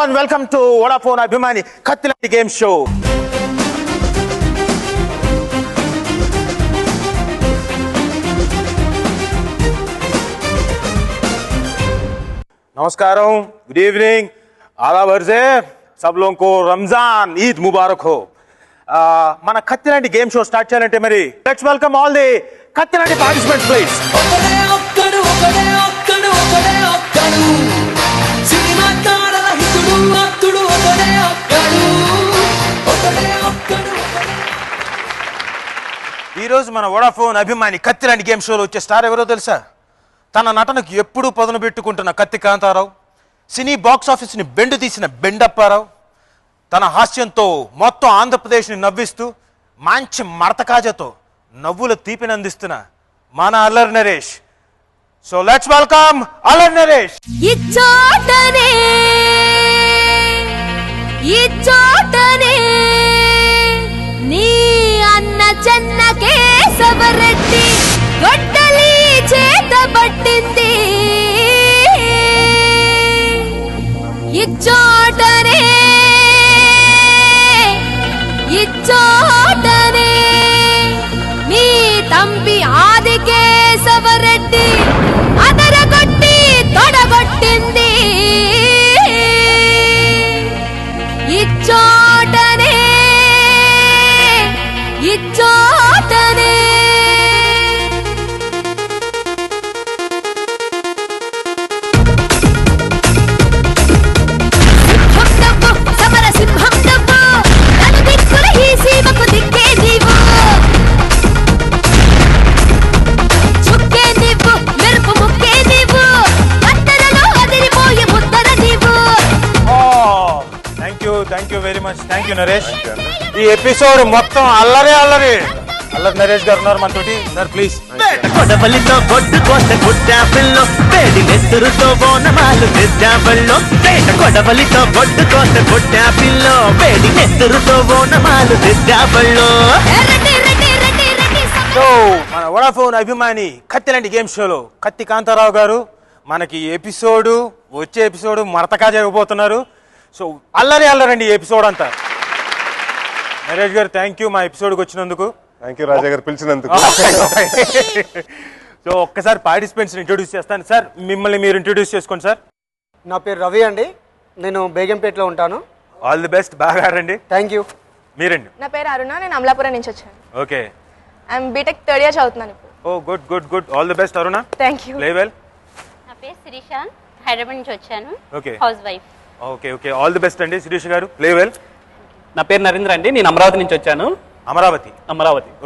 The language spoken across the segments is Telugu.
and welcome to Vodafone Abhimani Kattilandi Game Show. नमस्कारम, गुड इवनिंग, आला वर्जे सब लोगों को रमजान ईद मुबारक हो. మన కత్తిలాంటి గేమ్ షో స్టార్ట్ చేయాలంటే మరి లెట్స్ వెల్కమ్ ఆల్ ది కత్తిలాంటి పార్టిసిపెంట్స్ ప్లీజ్. ఈరోజు మన వోడాఫోన్ అభిమాని కత్తిలాంటి గేమ్ షోలో వచ్చే స్టార్ ఎవరో తెలుసా? తన నటనకు ఎప్పుడూ పదును పెట్టుకుంటున్న కత్తి కాంతారావు, సినీ బాక్స్ ఆఫీస్ని బెండు తీసిన బెండప్పారావు, తన హాస్యంతో మొత్తం ఆంధ్రప్రదేశ్ని నవ్విస్తూ మంచి మడతకాజతో నవ్వుల తీపినందిస్తున్న మన Allari Naresh. So let's welcome Allari Naresh. నీ అన్న చెన్న కేశవరెడ్డి గొడ్డలి చేత పట్టింది ఇచ్చోటనే ఇచ్చోటనే నీ తంపి ఆది కేశవరెడ్డి అదరగొట్టి తొడగొట్టింది ఇచ్చోటనే ఇచ్చోటనే. సమర సింహం డబ్బు నలు దిక్కుల ఈ సీమకు దిక్కే నీవు, చుక్కే నీవు, మెరుపు ముక్కే నీవు, కత్తెరలో అదిరిపోయే ముద్దర నీవు. Thank you very much. Thank you Naresh. ఈ ఎపిసోడ్ మొత్తం అల్లరి అల్లరి. అల్లరి నరేష్ గారు ఉన్నారు మనతోటి. Sir please. కొడవలితో కొట్టు కోసే గుడ్డాపిల్లో వేడి నెత్తురుతో బోనమాలు తెద్దాబల్లో, కొడవలితో కొట్టు కోసే గుడ్డాపిల్లో వేడి నెత్తురుతో బోనమాలు తెద్దాబల్లో. సో మన వోడాఫోన్ అభిమాని కత్తిలాంటి గేమ్ షోలో కత్తి కాంతారావు గారు మనకి ఎపిసోడు వచ్చే ఎపిసోడు మరతకా జరగబోతున్నారు. సో అల్లరి అల్లరండి ఈ ఎపిసోడ్ అంతా. నరేష్ గారు థ్యాంక్ యూ మా ఎపిసోడ్కి వచ్చినందుకు. థ్యాంక్ యూ రాజా గారు పిలిచినందుకు. సో ఒక్కసారి పార్టిసిపెంట్స్ ఇంట్రొడ్యూస్ చేస్తాను. సార్ మిమ్మల్ని మీరు ఇంట్రొడ్యూస్ చేసుకోండి సార్. నా పేరు రవి అండి, నేను బేగంపేటలో ఉంటాను. ఆల్ ది బెస్ట్, బాగా ఆడండి. Thank you. మీరండి? నా పేరు అరుణ, నేను అమలాపురం నుంచి వచ్చాను. Okay. I'm BTech third year చదువుతున్నాను ఇప్పుడు. Oh good good good, all the best Aruna. Thank you. Play well. నా పేరు శిరీష, హైదరాబాద్ నుంచి వచ్చాను. Okay. Housewife. Okay okay, all the best అండి శిరీష్ గారు. Play well. నా పేరు నరేంద్ర అండి, నేను అమరావతి నుంచి వచ్చాను. Amaravati.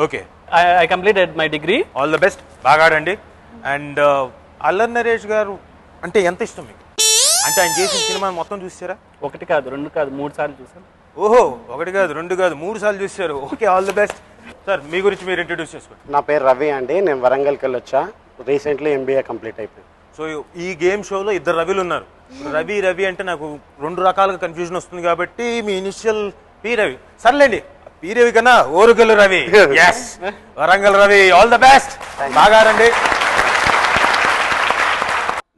Okay. I completed my degree. All the best, బాగా ఆడండి. అండ్ అల్లరి నరేష్ గారు అంటే ఎంత ఇష్టం మీకు? అంటే ఆయన చేసిన సినిమా మొత్తం చూసారా? ఒకటి కాదు, రెండు కాదు, 3 సార్లు చూసాను. ఓహో, ఒకటి కాదు, రెండు కాదు, 3 సార్లు చూసారు. Okay, all the best. Sir మీ గురించి మీరు ఇంట్రడ్యూస్ చేసుకోండి. నా పేరు రవి అండి, నేను వరంగల్కి వెళ్ళొచ్చా. రీసెంట్లీ ఎంబీఏ కంప్లీట్ అయిపోయింది. సో ఈ గేమ్ షోలో 2 రవిలు ఉన్నారు. రవి రవి అంటే నాకు 2 రకాలుగా కన్ఫ్యూజన్ వస్తుంది కాబట్టి మీ ఇనిషియల్ పి రవి. సర్లేండి, పి రవి కన్నా Orugallu Ravi. Yes, Warangal Ravi. All the best, బాగా రండి.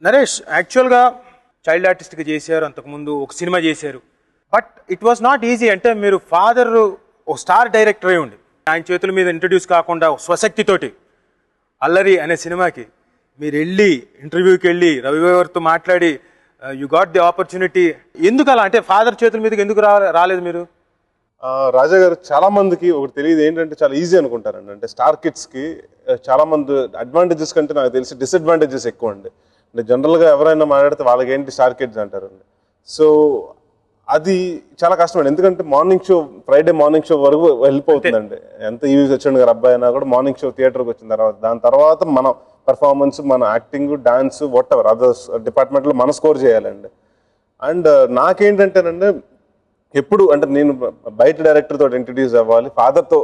నరేష్ యాక్చువల్గా చైల్డ్ ఆర్టిస్ట్గా చేశారు, అంతకుముందు ఒక సినిమా చేశారు. But it was not easy. అంటే మీరు ఫాదర్ ఒక స్టార్ డైరెక్టర్ అయి ఉండి ఆయన చేతుల మీద ఇంట్రడ్యూస్ కాకుండా స్వశక్తితోటి అల్లరి అనే సినిమాకి మీరు వెళ్ళి ఇంటర్వ్యూకి వెళ్ళి రవి గారితో మాట్లాడి యు గాట్ ది ఆపర్చునిటీ. ఎందుకు అలా? అంటే ఫాదర్ చేతుల మీదకి ఎందుకు రాలేదు మీరు? రాజా గారు చాలా మందికి ఒకటి తెలియదు ఏంటంటే చాలా ఈజీ అనుకుంటారండి. అంటే స్టార్ కిడ్స్ కి చాలా మంది అడ్వాంటేజెస్ కంటే నాకు తెలిసి డిసడ్వాంటేజెస్ ఎక్కువ అండి. అంటే జనరల్గా ఎవరైనా మాట్లాడితే వాళ్ళకి ఏంటి స్టార్ కిడ్స్ అంటారండి. సో అది చాలా కష్టం అండి. ఎందుకంటే morning show, Friday morning show వరకు వెళ్ళిపోతుందండి. ఎంత ఈవీ సత్యనారాయణ గారు అబ్బాయి అయినా కూడా మార్నింగ్ షో థియేటర్కి వచ్చిన తర్వాత దాని తర్వాత మనం పర్ఫార్మెన్స్, మన acting, dance, what ever others డిపార్ట్మెంట్లో మనం స్కోర్ చేయాలండి. అండ్ నాకేంటంటేనండి ఎప్పుడు అంటే నేను బయట డైరెక్టర్ తోటి ఇంట్రడ్యూస్ అవ్వాలి, ఫాదర్తో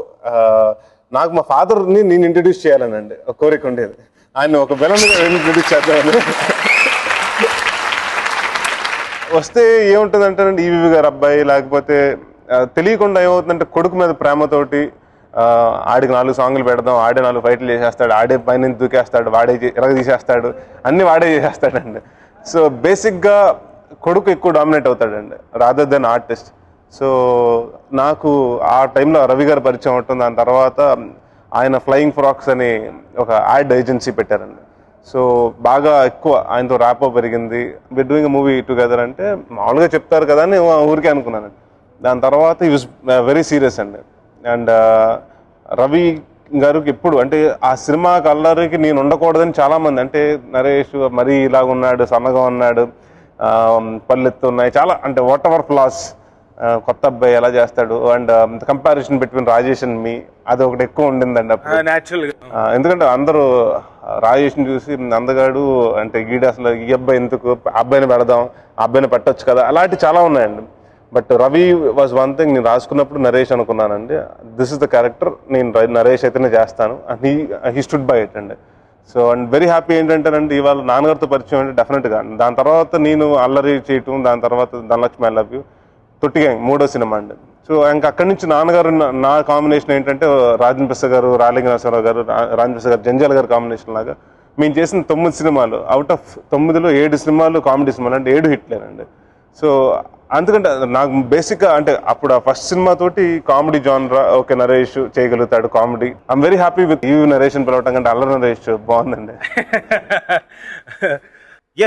నాకు మా ఫాదర్ని నేను ఇంట్రడ్యూస్ చేయాలనండి ఒక కోరిక ఉండేది. ఆయన ఒక బెలన్ ఇంట్రడ్యూస్ చేద్దామని వస్తే ఏముంటుంది అంటారండి, ఈవీవి గారు అబ్బాయి లేకపోతే తెలియకుండా ఏమవుతుందంటే కొడుకు మీద ప్రేమతోటి ఆడికి 4 సాంగ్లు పెడదాం, ఆడే 4 ఫైట్లు చేసేస్తాడు, ఆడే పైన దూకేస్తాడు, వాడే ఎరగ తీసేస్తాడు, అన్ని వాడే చేసేస్తాడండి. సో బేసిక్గా కొడుకు ఎక్కువ డామినేట్ అవుతాడండి రాదర్ దెన్ ఆర్టిస్ట్. సో నాకు ఆ టైంలో రవి గారు పరిచయం ఉంటుంది. దాని తర్వాత ఆయన ఫ్లయింగ్ ఫ్రాక్స్ అని ఒక యాడ్ ఏజెన్సీ పెట్టారండి. సో బాగా ఎక్కువ ఆయనతో ర్యాపో పెరిగింది. We're doing a movie together అంటే మామూలుగా చెప్తారు కదా అని ఊరికే అనుకున్నానండి. దాని తర్వాత ఈ వాజ్ వెరీ సీరియస్ అండి. అండ్ రవి గారికి ఎప్పుడు అంటే ఆ సినిమా కలర్కి నేను ఉండకూడదని చాలామంది, అంటే నరేష్ మరీ ఇలాగ ఉన్నాడు, సన్నగా ఉన్నాడు, పళ్ళెత్తు ఉన్నాయి, చాలా అంటే వాట్ ఎవర్ ఫ్లాస్, కొత్త అబ్బాయి ఎలా చేస్తాడు, and comparison between Rajesh and మీ అది ఒకటి ఎక్కువ ఉండిందండి అప్పుడు. ఎందుకంటే అందరూ రాజేష్ని చూసి అందగాడు అంటే గీడ అసలు ఈ అబ్బాయి ఎందుకు, అబ్బాయిని పెడదాం, అబ్బాయిని పెట్టొచ్చు కదా, అలాంటివి చాలా ఉన్నాయండి. But Ravi was one thing, నేను రాసుకున్నప్పుడు నరేష్ అనుకున్నానండి. దిస్ ఇస్ ద క్యారెక్టర్, నేను నరేష్ అయితేనే చేస్తాను and he stood by it అండి. సో అండ్ వెరీ హ్యాపీ ఏంటంటేనండి ఇవాళ నాన్నగారితో పరిచయం అంటే డెఫినెట్గా. దాని తర్వాత నేను అల్లరి చేయటం, దాని తర్వాత ధనలక్ష్మి ఐ లవ్ యూ, తొట్టి గ్యాంగ్ 3వ సినిమా అండి. సో ఇంకా అక్కడి నుంచి నాన్నగారు నా కాంబినేషన్ ఏంటంటే రాజన్ ప్రసాద్ గారు, రాలింగ నరసింహరావు గారు, రాజన్ ప్రసాద్ గారు, జంజాల్ గారు కాంబినేషన్ లాగా మేము చేసిన 9 సినిమాలు, అవుట్ ఆఫ్ 9లో 7 సినిమాలు కామెడీ సినిమాలు అంటే 7 హిట్లేనండి. సో అందుకంటే నాకు బేసిక్గా అంటే అప్పుడు ఆ ఫస్ట్ సినిమా తోటి కామెడీ జానరా ఓకే నరేష్ చేయగలుగుతాడు comedy. I'm very happy with ఈ నరేష్ అని పిలవటం కంటే అల్లరి నరేష్ బాగుందండి.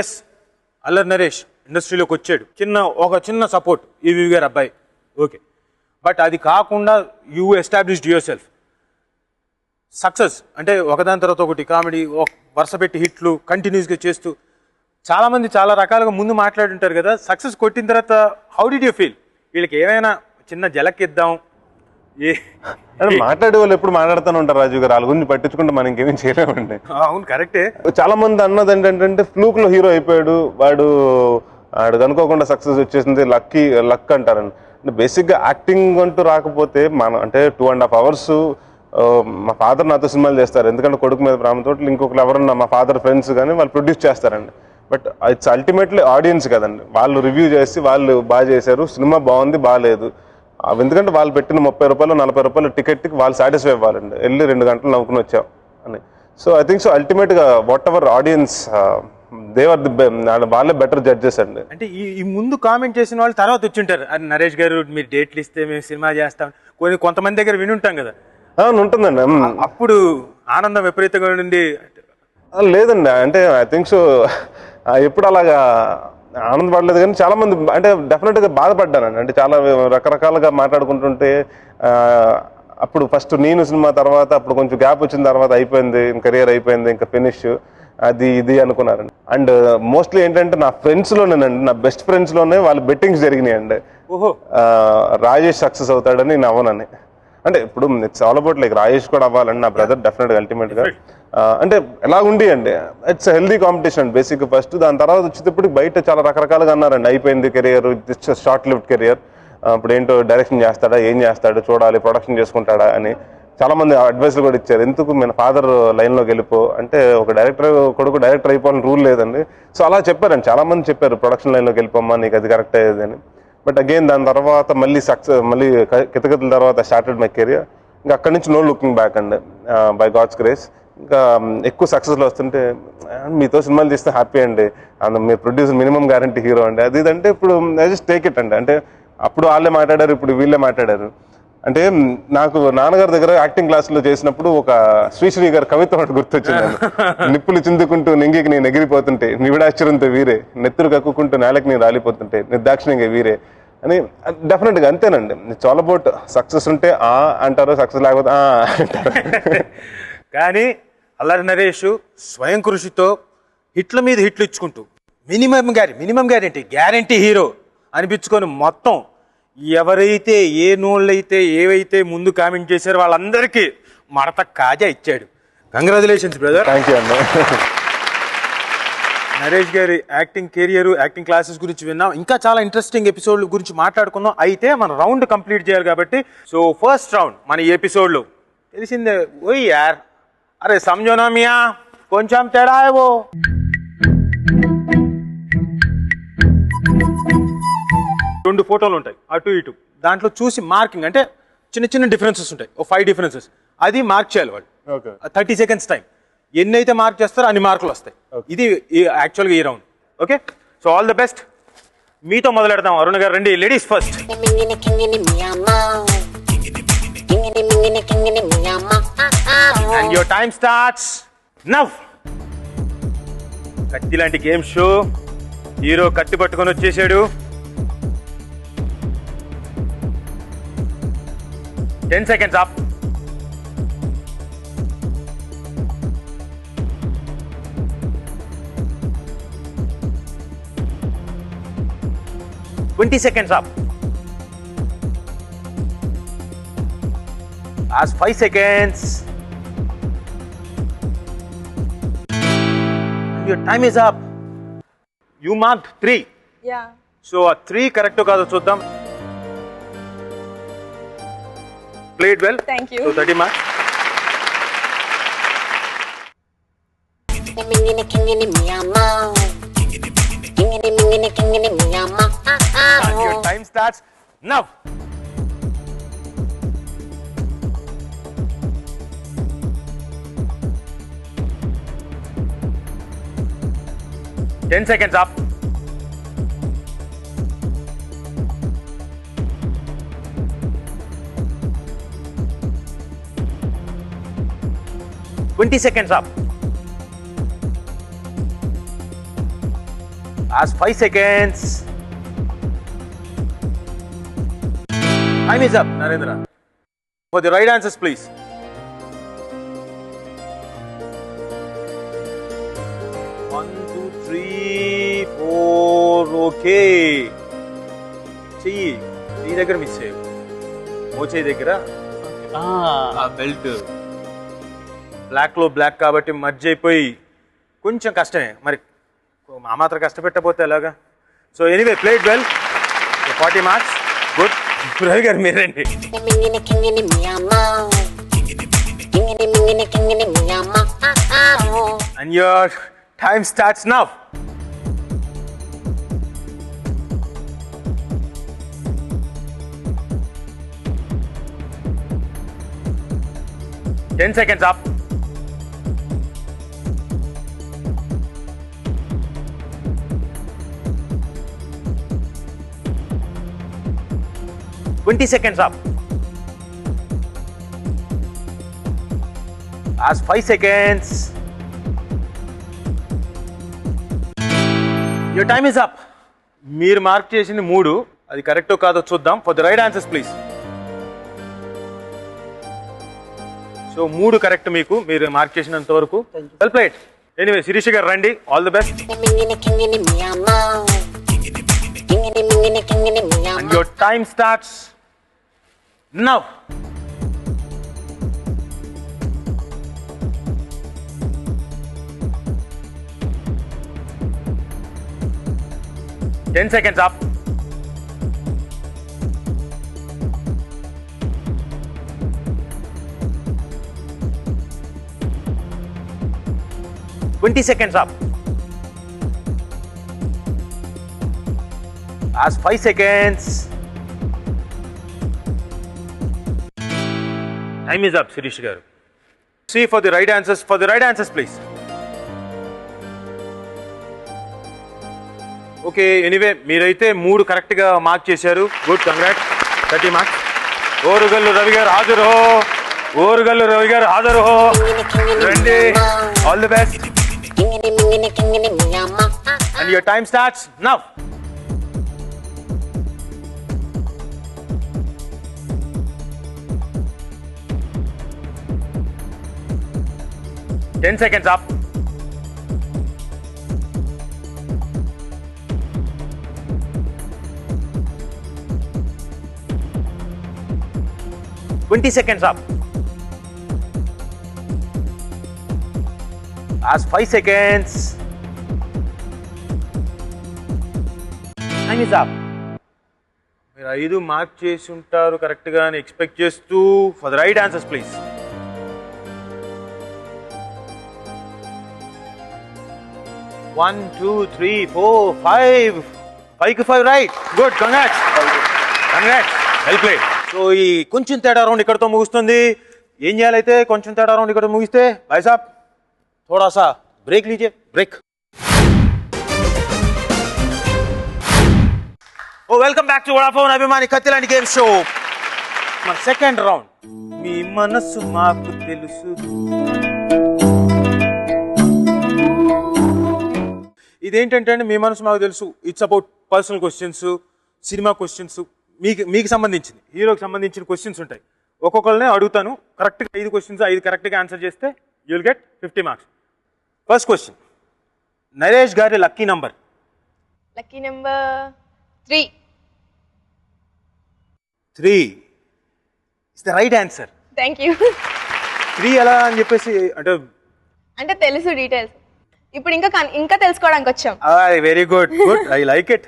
ఎస్, అల్లరి నరేష్ ఇండస్ట్రీలోకి వచ్చాడు, ఒక చిన్న సపోర్ట్ ఈవీ గారు అబ్బాయి, ఓకే. బట్ అది కాకుండా you established your self, success అంటే ఒకదాని తర్వాత ఒకటి కామెడీ వరుస పెట్టి హిట్లు కంటిన్యూస్గా చేస్తూ చాలామంది చాలా రకాలుగా ముందు మాట్లాడుంటారు కదా. సక్సెస్ కొట్టిన తర్వాత హౌ డిడ్ యూ ఫీల్? వీళ్ళకి ఏమైనా చిన్న జలక్ ఇద్దాం మాట్లాడే వాళ్ళు ఎప్పుడు మాట్లాడుతూనే ఉంటారు రాజు గారు, వాళ్ళ గురించి పట్టించుకుంటే మనం ఇంకేమీ చేయలేమండి. అవును, కరెక్టే. చాలా మంది అన్నది ఏంటంటే ఫ్లూక్ లో హీరో అయిపోయాడు వాడు అనుకోకుండా సక్సెస్ వచ్చేసింది, లక్ అంటారండి. బేసిక్గా యాక్టింగ్ అంటూ రాకపోతే మనం అంటే 2.5 hours మా ఫాదర్ నాతో సినిమాలు చేస్తారు, ఎందుకంటే కొడుకు మీద ప్రేమతో, ఇంకొకరు ఎవరన్నా మా ఫాదర్ ఫ్రెండ్స్ కానీ వాళ్ళు ప్రొడ్యూస్ చేస్తారండి. బట్ ఇట్స్ అల్టిమేట్లీ ఆడియన్స్ కదండి, వాళ్ళు రివ్యూ చేసి వాళ్ళు బాగా చేశారు, సినిమా బాగుంది బాగాలేదు, ఎందుకంటే వాళ్ళు పెట్టిన 30 రూపాయలు 40 రూపాయలు టికెట్కి వాళ్ళు సాటిస్ఫై అవ్వాలండి, వెళ్ళి 2 గంటలు నవ్వుకుని వచ్చాం అని. సో ఐ థింక్ సో అల్టిమేట్గా వాట్ ఎవర్ ఆడియన్స్ దేవర్ వాళ్ళే బెటర్ జడ్జెస్ అండి. అంటే ఈ ముందు కామెంట్ చేసిన వాళ్ళు తర్వాత వచ్చి ఉంటారు, నరేష్ గారు మీరు డేట్లు ఇస్తే మేము సినిమా చేస్తాం, కొంతమంది దగ్గర వినుంటాం కదా. ఉంటుందండి. అప్పుడు ఆనందం విపరీతంగా ఉండి లేదండి, అంటే ఐ థింక్ సో ఎప్పుడు అలాగా ఆనందపడలేదు, కానీ చాలా మంది అంటే డెఫినెట్గా బాధపడ్డానండి. అంటే చాలా రకరకాలుగా మాట్లాడుకుంటుంటే అప్పుడు ఫస్ట్ నేను సినిమా తర్వాత అప్పుడు కొంచెం గ్యాప్ వచ్చిన తర్వాత అయిపోయింది కెరియర్, అయిపోయింది ఇంకా ఫినిష్ అది ఇది అనుకున్నారండి. అండ్ మోస్ట్లీ ఏంటంటే నా ఫ్రెండ్స్లోనేనండి, నా బెస్ట్ ఫ్రెండ్స్లోనే వాళ్ళ బెట్టింగ్స్ జరిగినాయండి. రాజేష్ సక్సెస్ అవుతాడని నేను అవ్వనని. అంటే ఇప్పుడు it's all about like Rajesh కూడా అవ్వాలండి నా బ్రదర్ డెఫినెట్గా అల్టిమేట్గా. అంటే ఎలా ఉండి అండి ఇట్స్ హెల్దీ కాంపిటీషన్ బేసిక్గా ఫస్ట్. దాని తర్వాత వచ్చేటప్పుడు బయట చాలా రకరకాలుగా అన్నారండి, అయిపోయింది career, it's short lived career, ఇప్పుడు ఏంటో డైరెక్షన్ చేస్తాడా, ఏం చేస్తాడు చూడాలి, ప్రొడక్షన్ చేసుకుంటాడా అని చాలామంది అడ్వైస్లు కూడా ఇచ్చారు. ఎందుకు మన ఫాదర్ లైన్లోకి వెళ్ళిపో అంటే, ఒక డైరెక్టర్ కొడుకు డైరెక్టర్ అయిపోవాలని రూల్ లేదండి. సో అలా చెప్పారండి, చాలామంది చెప్పారు ప్రొడక్షన్ లైన్లోకి వెళ్ళిపోమ్మా నీకు అది కరెక్ట్ అయ్యేది అని. బట్ అగైన్ దాని తర్వాత మళ్ళీ కితకితల తర్వాత స్టార్టెడ్ మై కెరియర్. ఇంకా అక్కడి నుంచి నో లుకింగ్ బ్యాక్ అండి, బై గాడ్స్ గ్రేస్. ఇంకా ఎక్కువ సక్సెస్లో వస్తుంటే మీతో సినిమాలు తీస్తే హ్యాపీ అండి, మీరు ప్రొడ్యూసర్ మినిమం గ్యారంటీ హీరో అండి అది ఇది అంటే, ఇప్పుడు ఐ జస్ట్ టేక్ ఇట్ అండి. అంటే అప్పుడు వాళ్ళే మాట్లాడారు, ఇప్పుడు వీళ్ళే మాట్లాడారు. అంటే నాకు నాన్నగారి దగ్గర యాక్టింగ్ క్లాసులో చేసినప్పుడు ఒక శ్రీశ్రీ గారి కవిత ఒకటి గుర్తొచ్చింది. నిప్పులు చిందుకుంటూ నింగికి నేను ఎగిరిపోతుంటే నివిడాశ్చర్యంతో వీరే, నెత్తురు కక్కుకుంటూ నేలకి నేను రాలిపోతుంటే నిర్దాక్షిణ్యంగా వీరే అని. డెఫినెట్గా అంతేనండి, ఇట్స్ ఆల్ అబౌట్ సక్సెస్ ఉంటే అంటారు, సక్సెస్ లేకపోతే అంటారు. కానీ అల్లరి నరేష్ స్వయం కృషితో హిట్ల మీద హిట్లు ఇచ్చుకుంటూ మినిమం గ్యారంటీ హీరో అనిపించుకొని మొత్తం ఎవరైతే ఏ నోళ్ళైతే ఏవైతే ముందు కామెంట్ చేశారో వాళ్ళందరికీ మడత కాజా ఇచ్చాడు. Congratulations brother. థ్యాంక్ యూ అండి. నరేష్ గారి యాక్టింగ్ కెరియర్, యాక్టింగ్ క్లాసెస్ గురించి విన్నాం, ఇంకా చాలా ఇంట్రెస్టింగ్ ఎపిసోడ్ల గురించి మాట్లాడుకున్నాం. అయితే మన రౌండ్ కంప్లీట్ చేయాలి కాబట్టి, సో ఫస్ట్ రౌండ్ మన ఈ ఎపిసోడ్లో తెలిసిందే, ఓయ్ యార్ అరే సమझो ना మియా కొంచెం తేడా ఏవో. రెండు ఫోటోలు ఉంటాయి అటు ఇటు, దాంట్లో చూసి మార్కింగ్ అంటే చిన్న డిఫరెన్సెస్ ఉంటాయి, 5 డిఫరెన్సెస్, అది మార్క్ చేయాలి వాళ్ళు. 30 seconds టైం, ఎన్నైతే మార్క్ చేస్తారో అన్ని మార్కులు వస్తాయి. ఇది యాక్చువల్గా ఈ round. Okay, so all the best. మీతో మొదలెడదాం. అరుణ్ గారు రండి, ladies first. And your time starts now. కత్తి లాంటి గేమ్ షో, హీరో కత్తి పట్టుకొని వచ్చేసాడు. 10 seconds up. Twenty seconds up. Last 5 seconds. Your time is up. You marked 3. Yeah So 3 correct కాదో చూద్దాం. Played well. Thank you. So 30 marks. And your time starts now. Ten seconds up. Twenty seconds up. Last 5 seconds. Time is up, Narendra. For the right answers, please. One, two, three, four. Okay. చెయ్యి దగ్గర మిస్ చేయవు. మోచేయి దగ్గర ఆ బెల్ట్ బ్లాక్ లో బ్లాక్ కాబట్టి మర్జ్ అయిపోయి కొంచెం కష్టమే. మరి ఆ మాత్రం కష్టపెట్టకపోతే ఎలాగా? So anyway played well. 40 marks. Good. Ravi గారు మీరండి. And your time starts now. Ten seconds up. Twenty seconds up. Last 5 seconds. Your time is up. మీరు మార్క్ చేసింది 3. అది కరెక్టో కాదో చూద్దాం. For the right answers please. So 3 correct మీకు, మీరు మార్క్ చేసినంత వరకు. Well played. ఎనీవే శిరీష గారు రండి, all the best. And your time starts now. Ten seconds up. Twenty seconds up. Last 5 seconds. Time is up, Shirish garu. See for the right answers. For the right answers, please. Okay, anyway, మీరైతే 3 కరెక్ట్ గా మార్క్ చేశారు. Good, congrats. 30 marks. Orugallu Ravi గారు హాజరు. ఓరుగల్లు రవి గారు హాజరు. రండి, all the best. And your time starts now. Ten seconds up. Twenty seconds up. Last 5 seconds. Time is up. మీరు 5 మార్క్ చేసి ఉంటారు కరెక్ట్ గా అని ఎక్స్పెక్ట్ చేస్తూ. For the right answers please. One, two, three, four, 5. 5కి 5 right. Good, congrats. Congrats, well played. So ఈ కొంచెం తేడా రౌండ్ ఇక్కడతో ముగుస్తుంది. ఏం చేయాలైతే కొంచెం తేడా రౌండ్ ఇక్కడ ముగిస్తే భాయ్ సాబ్ थोड़ा सा ब्रेक लीजिए. Break. Welcome back to Vodafone అభిమాని కత్తిలాంటి గేమ్ షో. మన సెకండ్ రౌండ్ మీ మనసు మాకు తెలుసు. ఇదేంటంటే అండి, మీ మనసు మాకు తెలుసు. It's about personal questions, cinema questions, మీకు సంబంధించింది, హీరోకి సంబంధించిన క్వశ్చన్స్ ఉంటాయి. ఒక్కొక్కరినే అడుగుతాను. కరెక్ట్గా 5 క్వశ్చన్స్, 5 కరెక్ట్గా ఆన్సర్ చేస్తే you will get 50 marks. First question, Naresh గారి lucky number? Lucky number 3. 3 is the right answer. Thank you. 3 ఎలా అని చెప్పేసి అంటే తెలుసు డీటెయిల్స్, ఇప్పుడు ఇంకా తెలుసుకోవడానికి వచ్చాం. Very good, good, I like it.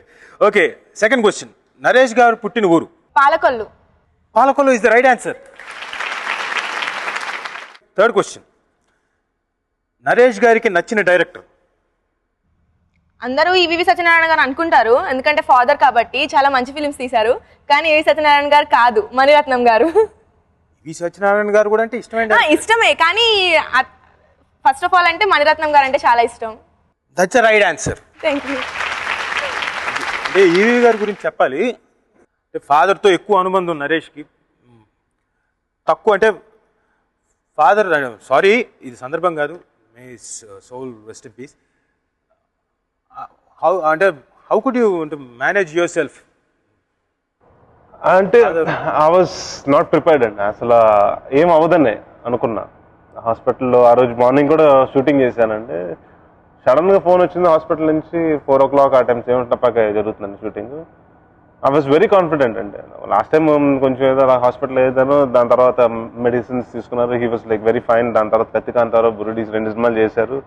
Okay, second question, Naresh గారు పుట్టిన ఊరు? Palakollu. Palakollu is the right answer. Third question, Naresh గారికి నచ్చిన డైరెక్టర్? అందరూ ఈవీవి సత్యనారాయణ గారు అనుకుంటారు, ఎందుకంటే ఫాదర్ కాబట్టి చాలా మంచి ఫిలిమ్స్ తీశారు. కానీ ఈవీ సత్యనారాయణ గారు కాదు, మణిరత్నం గారు. ఈవీ సత్యనారాయణ గారు కూడా అంటే ఇష్టమే, కానీ ఫస్ట్ ఆఫ్ ఆల్ అంటే మణిరత్నం గారు అంటే చాలా ఇష్టం. That's right answer. Thank you. అంటే ఈవీ గారి గురించి చెప్పాలి, అంటే ఫాదర్తో ఎక్కువ అనుబంధం నరేష్కి. తక్కువ అంటే ఫాదర్, సారీ ఇది సందర్భం కాదు, may soul rest in peace. How could you manage yourself? అంటే ఐ వాజ్ నాట్ ప్రిపేర్డ్ అండి. అసలు ఏం అవ్వదనే అనుకున్నా. హాస్పిటల్లో ఆ రోజు మార్నింగ్ కూడా షూటింగ్ చేశానండి. సడన్గా ఫోన్ వచ్చింది హాస్పిటల్ నుంచి, 4 o'clock ఆ టైం 7 o'clock జరుగుతుందండి shooting. I was very confident అండి. లాస్ట్ టైం కొంచెం ఏదో హాస్పిటల్ ఏదాను, దాని తర్వాత మెడిసిన్స్ తీసుకున్నారు. He was like very fine. దాని తర్వాత కత్తికాంతారావు, బురుడీస్ 2 సినిమాలు చేశారు.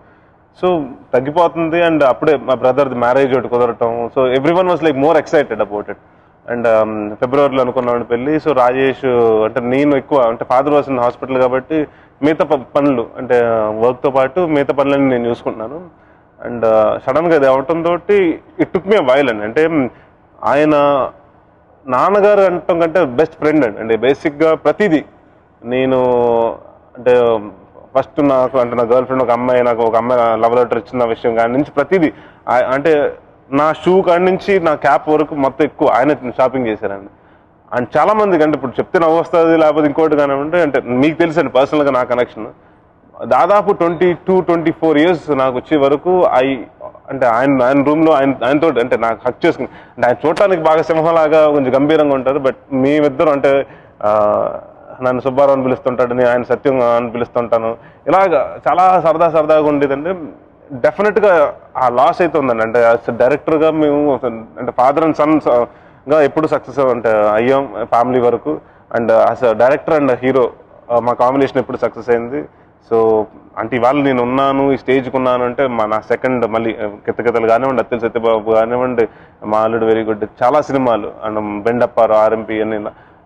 సో తగ్గిపోతుంది. అండ్ అప్పుడే మా బ్రదర్ది మ్యారేజ్ ఒకటి కుదరటం. So everyone was like more excited about it. And ఫిబ్రవరిలో అనుకున్నాను పెళ్ళి. సో రాజేష్ అంటే నేను ఎక్కువ అంటే ఫాదర్ వాజ్ ఇన్ హాస్పిటల్ కాబట్టి మిగతా పనులు అంటే వర్క్తో పాటు మిగతా పనులన్నీ నేను చూసుకుంటున్నాను. అండ్ సడన్గా అది అవటంతో ఇట్ టుక్ మీ వైల్ అండి. అంటే ఆయన నాన్నగారు అంటాం కంటే బెస్ట్ ఫ్రెండ్ అండి. అంటే బేసిక్గా ప్రతిదీ నేను అంటే ఫస్ట్ నాకు అంటే నా గర్ల్ ఫ్రెండ్ నాకు ఒక అమ్మాయి లవ్ లెటర్ ఇచ్చిన విషయం కాడి నుంచి ప్రతిదీ అంటే నా షూ కాడి నుంచి నా క్యాప్ వరకు మొత్తం ఎక్కువ ఆయన షాపింగ్ చేశారండి. అండ్ చాలా మందికి అంటే ఇప్పుడు చెప్తే నవ్వు వస్తుంది, లేకపోతే ఇంకోటి కానివ్వండి. అంటే మీకు తెలుసండి పర్సనల్గా నా కనెక్షన్ దాదాపు 22-24 years నాకు వచ్చే వరకు అంటే ఆయన రూమ్లో ఆయనతో అంటే నాకు హక్ చేసుకుని, అంటే ఆయన చూడటానికి బాగా సింహంలాగా కొంచెం గంభీరంగా ఉంటారు. బట్ మేమిద్దరు అంటే నన్ను సుబ్బారావు అని పిలుస్తుంటాడు, నేను ఆయన సత్యం అని పిలుస్తుంటాను. ఇలాగ చాలా సరదాగా ఉండేదండి. డెఫినెట్గా ఆ లాస్ అయితే ఉందండి. అంటే డైరెక్టర్గా మేము అంటే ఫాదర్ అండ్ సన్స్గా ఎప్పుడు సక్సెస్ అంటే అయ్యాం ఫ్యామిలీ వరకు. And as director and hero మా కాంబినేషన్ ఎప్పుడు సక్సెస్ అయింది. సో అంటే ఇవాళ నేను ఉన్నాను, ఈ స్టేజ్కి ఉన్నాను అంటే నా సెకండ్ మళ్ళీ కితకితలు కానివ్వండి, అత్తిల్ సత్యబాబు కానివ్వండి, మా అల్లుడు వెరీ గుడ్, చాలా సినిమాలు అండ్ బెండప్పారు, ఆర్ఎంపీ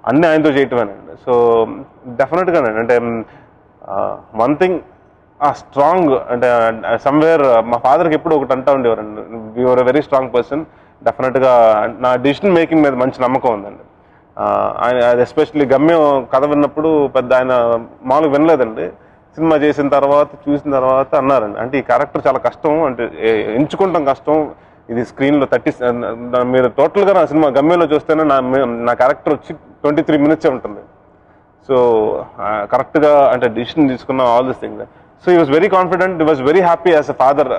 అన్నీ ఆయనతో చేయటమేనండి. సో డెఫినెట్గానండి అంటే వన్ థింగ్ ఆ స్ట్రాంగ్ అంటే సమ్వేర్ మా ఫాదర్కి ఎప్పుడు ఒకటి అంటూ ఉండేవారండి, you're a very strong person. డెఫినెట్గా నా డిసిషన్ మేకింగ్ మీద మంచి నమ్మకం ఉందండి. ఆయన అది ఎస్పెషల్లీ గమ్యం కథ విన్నప్పుడు పెద్ద ఆయన మామూలుగా వినలేదండి. సినిమా చేసిన తర్వాత చూసిన తర్వాత అన్నారండి, అంటే ఈ క్యారెక్టర్ చాలా కష్టం, అంటే ఎంచుకుంటాం కష్టం, ఇది స్క్రీన్లో మీరు టోటల్గా నా సినిమా గమ్యంలో చూస్తేనే నా క్యారెక్టర్ వచ్చి 23 minutes ఉంటుంది. సో కరెక్ట్గా అంటే డిసిషన్ తీసుకున్న all this thing. So he was very confident, he was very happy as a father.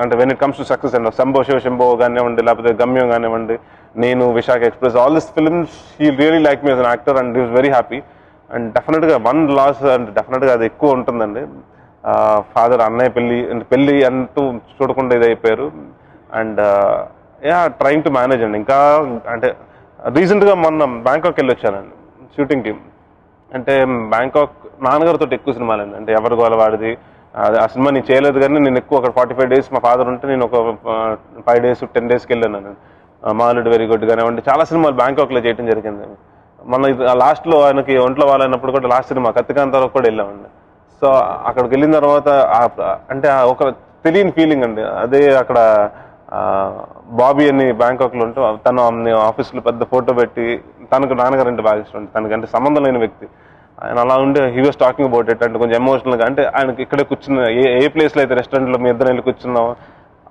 అంటే when it comes to success and Shambho కానివ్వండి, లేకపోతే గమ్యం కానివ్వండి, నేను Visakha express, all this films he really like me as an actor and he was very happy. And డెఫినెట్గా వన్ లాస్ అంటే డెఫినెట్గా అది ఎక్కువ ఉంటుందండి. ఫాదర్ అన్నయ్య పెళ్ళి అంటూ చూడకుండా ఇది అయిపోయారు. అండ్ ట్రైంగ్ టు మేనేజ్ అండి. ఇంకా అంటే రీసెంట్గా మొన్న బ్యాంకాక్ వెళ్ళి వచ్చానండి షూటింగ్కి. అంటే బ్యాంకాక్ నాన్నగారితో ఎక్కువ సినిమాలండి, అంటే ఎవరి గోల వాడిది. ఆ సినిమా నేను చేయలేదు కానీ నేను ఎక్కువ అక్కడ 45 days మా ఫాదర్ ఉంటే నేను ఒక 5 days 10 daysకి వెళ్ళాను. మా అల్లుడు వెరీ గుడ్ కానివ్వండి, చాలా సినిమాలు బ్యాంకాక్లో చేయడం జరిగింది. మన లాస్ట్లో ఆయనకి ఒంట్లో వాళ్ళైనప్పుడు కూడా లాస్ట్ సినిమా కత్తికాంతారావు కూడా వెళ్ళామండి. సో అక్కడికి వెళ్ళిన తర్వాత అంటే ఒక తెలియని ఫీలింగ్ అండి. అదే అక్కడ బాబీ అని బ్యాంకాక్లో ఉంటూ తను ఆఫీస్లో పెద్ద ఫోటో పెట్టి, తనకు నాన్నగారు అంటే బాగా ఇష్టం, తనకంటే సంబంధం లేని వ్యక్తి ఆయన. అలా ఉండి he was talking about it, అంటే కొంచెం ఎమోషనల్గా, అంటే ఆయనకి ఇక్కడే కూర్చున్న ఏ ప్లేస్లో అయితే రెస్టారెంట్లో మీ ఇద్దరు వెళ్ళి కూర్చున్నాం,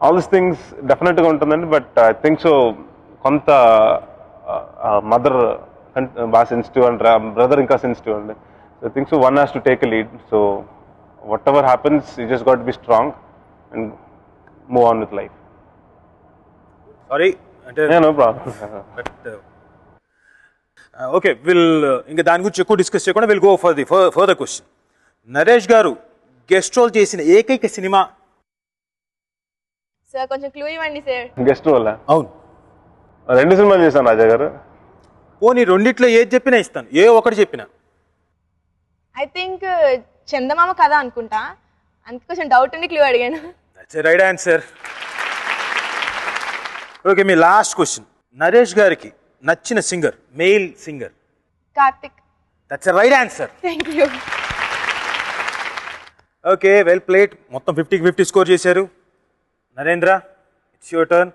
ఆల్ దిస్ థింగ్స్ డెఫినెట్గా ఉంటుందండి. బట్ ఐ థింక్ సో కొంత మదర్ బాగా సెన్సిటివ్ అండ్ బ్రదర్ ఇంకా సెన్సిటివ్ అండి. So think so one has to take a lead. So what ever happens you just got be strong and move on with life. Sorry అంటే నో ప్రాబ్లం. ఓకే ఇంకా దాని గురించి ఎక్కువ డిస్కస్ చేయకుండా will go for the further question. Naresh గారు గెస్ట్ రోల్ చేసిన ఏకైక సినిమా? సార్ కొంచెం క్లూ ఇవ్వండి సార్. Guest role? అవును, 2 సినిమాలు చేశాను రాజా గారు. పోనీ రెండిట్లో ఏది చెప్పినా ఇస్తాను, ఏ ఒకటి చెప్పినా. ఐ థింక్ చందమామ కథ అనుకుంటా, అందుకే కొంచెం డౌట్ ఉండి క్లూ అడిగాను. That's a right answer. Okay, me last question. Naresh గారికి నచ్చిన singer, mail singer? Karthik. That's a right answer. Thank you. Okay, well played. మొత్తం 50-50 స్కోర్ చేశారు. Narendra, it's your turn.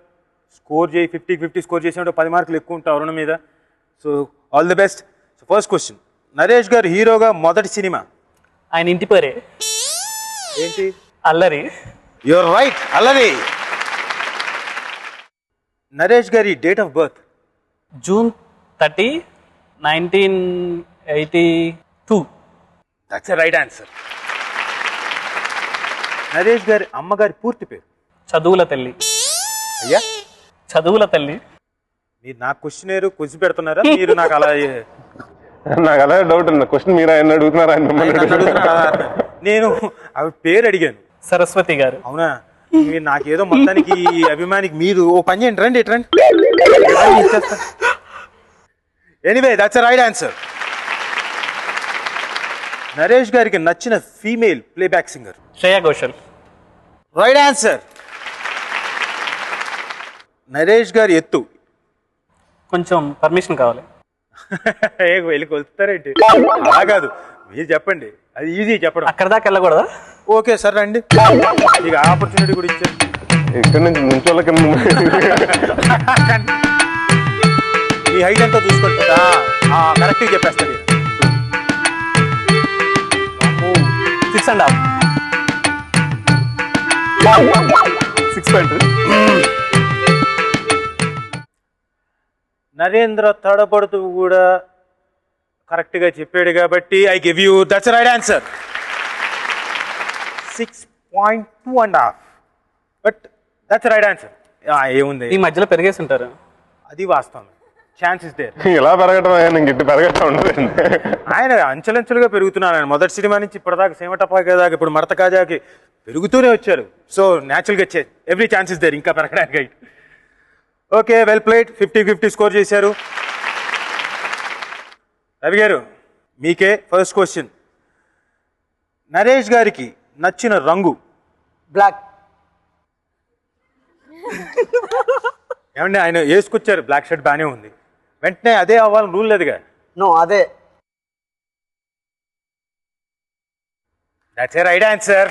Score చేయి, 50-50 స్కోర్ చేసినట్టు 10 మార్కులు ఎక్కువ ఉంటాయి అరుణ మీద. So all the best. So first question, Naresh గారు హీరోగా మొదటి సినిమా? ఆయన ఇంటి పేరే ఏంటి? అల్లరి. యువర్ రైట్, అల్లరి. నరేష్ గారి date of birth? June 30, 1982. That's a right answer. Naresh గారి అమ్మగారి పూర్తి పేరు? చదువుల తల్లి. అయ్యా, చదువుల తల్లి. మీరు నాకు క్వశ్చన్ పెడుతున్నారా? మీరు నాకు అలా నాకు అలాగే డౌట్ ఉంది. క్వశ్చన్ మీరు ఆయన అడుగుతున్నారా? నేను ఆవిడ పేరు అడిగాను. సరస్వతి గారు. అవునా? మీరు నాకేదో మొత్తానికి అభిమానికి మీరు ఓ పని చేయండి, రండి రండి. Anyway, that's a right answer. Naresh గారికి నచ్చిన female playback singer? Shreya Ghoshal. Right answer. Naresh గారి ఎత్తు? కొంచెం పర్మిషన్ కావాలి. వెళ్ళి కొలుస్తారేంటి? అలా కాదు, మీరు చెప్పండి, అది ఈజీ చెప్పడం. అక్కడ దాకా వెళ్ళకూడదా? ఓకే సార్, రండి. ఇక ఆపర్చునిటీ కూడా ఇచ్చారు. ఇక్కడ నుంచి నుంచోళ్ళకి మీ హైట్ ఎంతో చూసుకుంటా కరెక్ట్గా చెప్పేస్తాను. 6.5. 6.2. నరేంద్ర తడబడుతూ కూడా కరెక్ట్గా చెప్పాడు కాబట్టి I give you that's right answer. 6.2.5. But that's right answer. ఏముంది, ఈ మధ్యలో పెరిగేసి ఉంటారు. అది వాస్తవం. Chance is there. ఇలా పెరగటం ఇంక పెరగటం ఉండదు. ఆయన అంచెలంచెలుగా పెరుగుతున్నారు. ఆయన మొదటి సినిమా నుంచి ఇప్పటిదాకా సేమటపాకి దాకా ఇప్పుడు మడత కాజాకి పెరుగుతూనే వచ్చారు. సో న్యాచురల్గా ఎవ్రీ ఛాన్స్ ఇస్ దేర్ ఇంకా పెరగడానికి. Okay, well played. 50-50 స్కోర్ చేశారు. రవి గారు, మీకే ఫస్ట్ క్వశ్చన్. నరేష్ గారికి నచ్చిన రంగు? బ్లాక్. ఏమండి, ఆయన వేసుకొచ్చారు బ్లాక్ షర్ట్, బాగానే ఉంది. వెంటనే అదే అవ్వాలని రూల్ లేదుగా. నో, అదే. That's a right answer.